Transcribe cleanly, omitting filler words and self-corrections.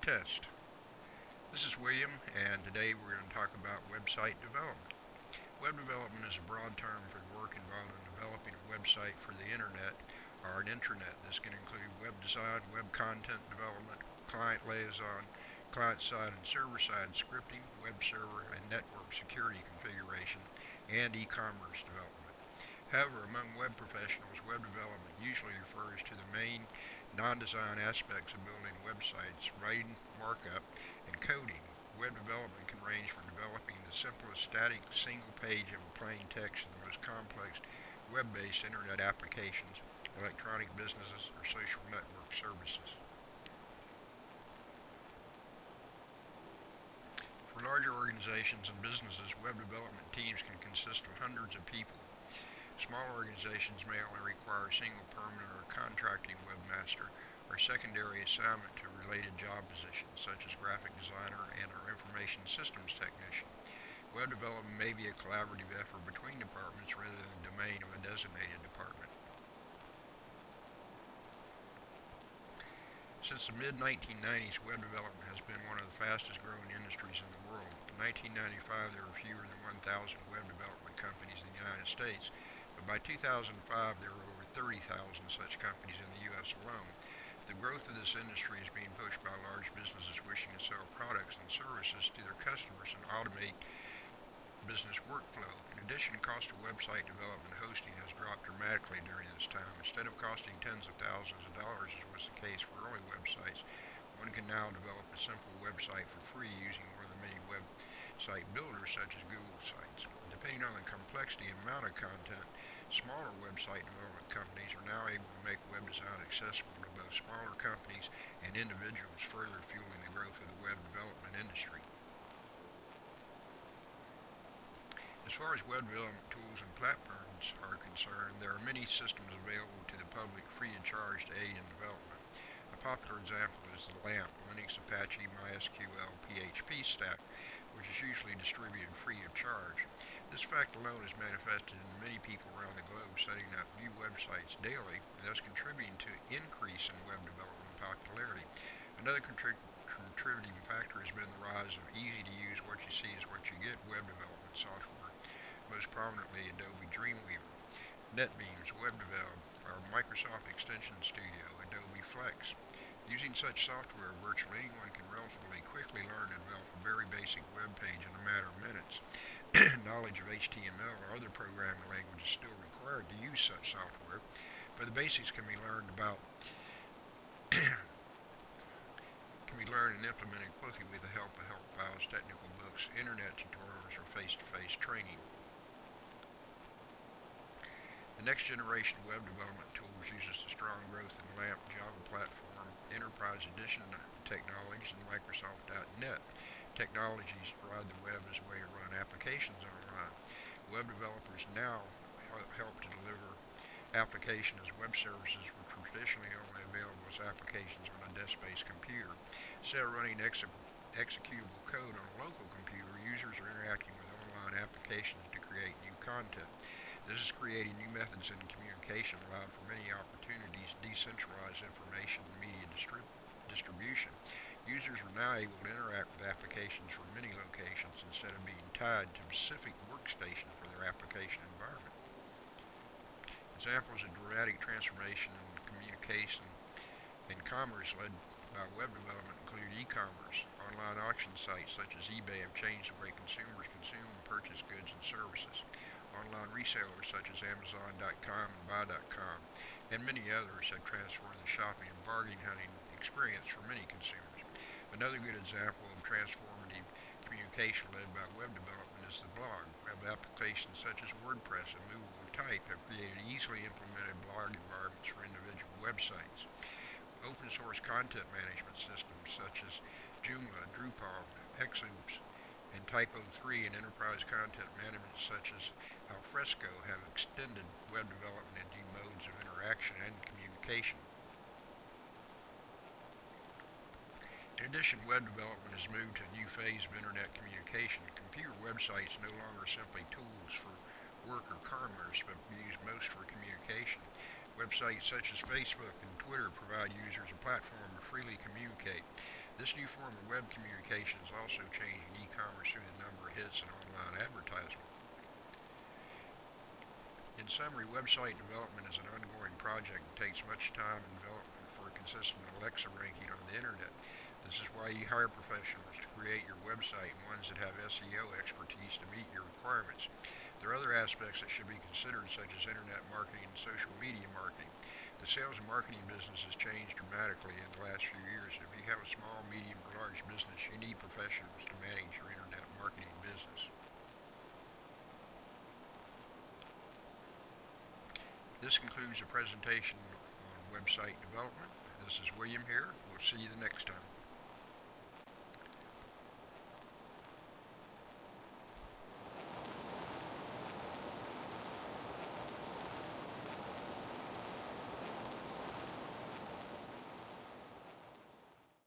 test. This is William, and today we're going to talk about website development. Web development is a broad term for the work involved in developing a website for the internet or an intranet. This can include web design, web content development, client liaison, client-side and server-side scripting, web server and network security configuration, and e-commerce development. However, among web professionals, web development usually refers to the main non-design aspects of building websites, writing, markup, and coding. Web development can range from developing the simplest static single page of a plain text to the most complex web-based internet applications, electronic businesses, or social network services. For larger organizations and businesses, web development teams can consist of hundreds of people. Small organizations may only require a single permanent or contracting webmaster or secondary assignment to related job positions such as graphic designer and or information systems technician. Web development may be a collaborative effort between departments rather than the domain of a designated department. Since the mid-1990s, web development has been one of the fastest growing industries in the world. In 1995, there were fewer than 1,000 web development companies in the United States, but by 2005, there were over 30,000 such companies in the U.S. alone. The growth of this industry is being pushed by large businesses wishing to sell products and services to their customers and automate business workflow. In addition, the cost of website development hosting has dropped dramatically during this time. Instead of costing tens of thousands of dollars, as was the case for early websites, one can now develop a simple website for free using one of the many website builders such as Google Sites. Depending on the complexity and amount of content, smaller website development companies are now able to make web design accessible to both smaller companies and individuals, further fueling the growth of the web development industry. As far as web development tools and platforms are concerned, there are many systems available to the public free of charge to aid in development. A popular example is the LAMP, Linux, Apache, MySQL, PHP stack, which is usually distributed free of charge. This fact alone is manifested in many people around the globe setting up new websites daily, and thus contributing to increase in web development popularity. Another contributing factor has been the rise of easy-to-use, what you see is what you get web development software, most prominently Adobe Dreamweaver, NetBeans, WebDevelop, or Microsoft Extension Studio, Adobe Flex. Using such software, virtually anyone can relatively quickly learn to develop a very basic web page in a matter of minutes. Knowledge of HTML or other programming language is still required to use such software, but the basics can be learned and implemented quickly with the help of help files, technical books, internet tutorials, or face-to-face training. The next generation of web development tools uses the strong growth in LAMP, Java Platform, Enterprise Edition technologies, and Microsoft.NET technologies provide the web as a way to run applications online. Web developers now help to deliver applications as web services which were traditionally only available as applications on a desk-based computer. Instead of running executable code on a local computer, users are interacting with online applications to create new content. This has created new methods in communication, allowed for many opportunities to decentralize information and media distribution. Users are now able to interact with applications from many locations instead of being tied to a specific workstation for their application environment. Examples of dramatic transformation in communication and commerce led by web development include e-commerce. Online auction sites such as eBay have changed the way consumers consume and purchase goods and services. Online resellers such as Amazon.com and Buy.com and many others have transformed the shopping and bargain hunting experience for many consumers. Another good example of transformative communication led by web development is the blog. Web applications such as WordPress and Movable Type have created easily implemented blog environments for individual websites. Open source content management systems such as Joomla, Drupal, Xoops, and Typo3 and enterprise content management such as Alfresco have extended web development into new modes of interaction and communication. In addition, web development has moved to a new phase of internet communication. Computer websites no longer simply tools for work or commerce, but used most for communication. Websites such as Facebook and Twitter provide users a platform to freely communicate. This new form of web communication is also changing e-commerce through the number of hits and online advertisement. In summary, website development is an ongoing project and takes much time and development for a consistent Alexa ranking on the internet. This is why you hire professionals to create your website and ones that have SEO expertise to meet your requirements. There are other aspects that should be considered, such as internet marketing and social media marketing. The sales and marketing business has changed dramatically in the last few years. If you have a small, medium, or large business, you need professionals to manage your internet marketing business. This concludes the presentation on website development. This is William here. We'll see you the next time.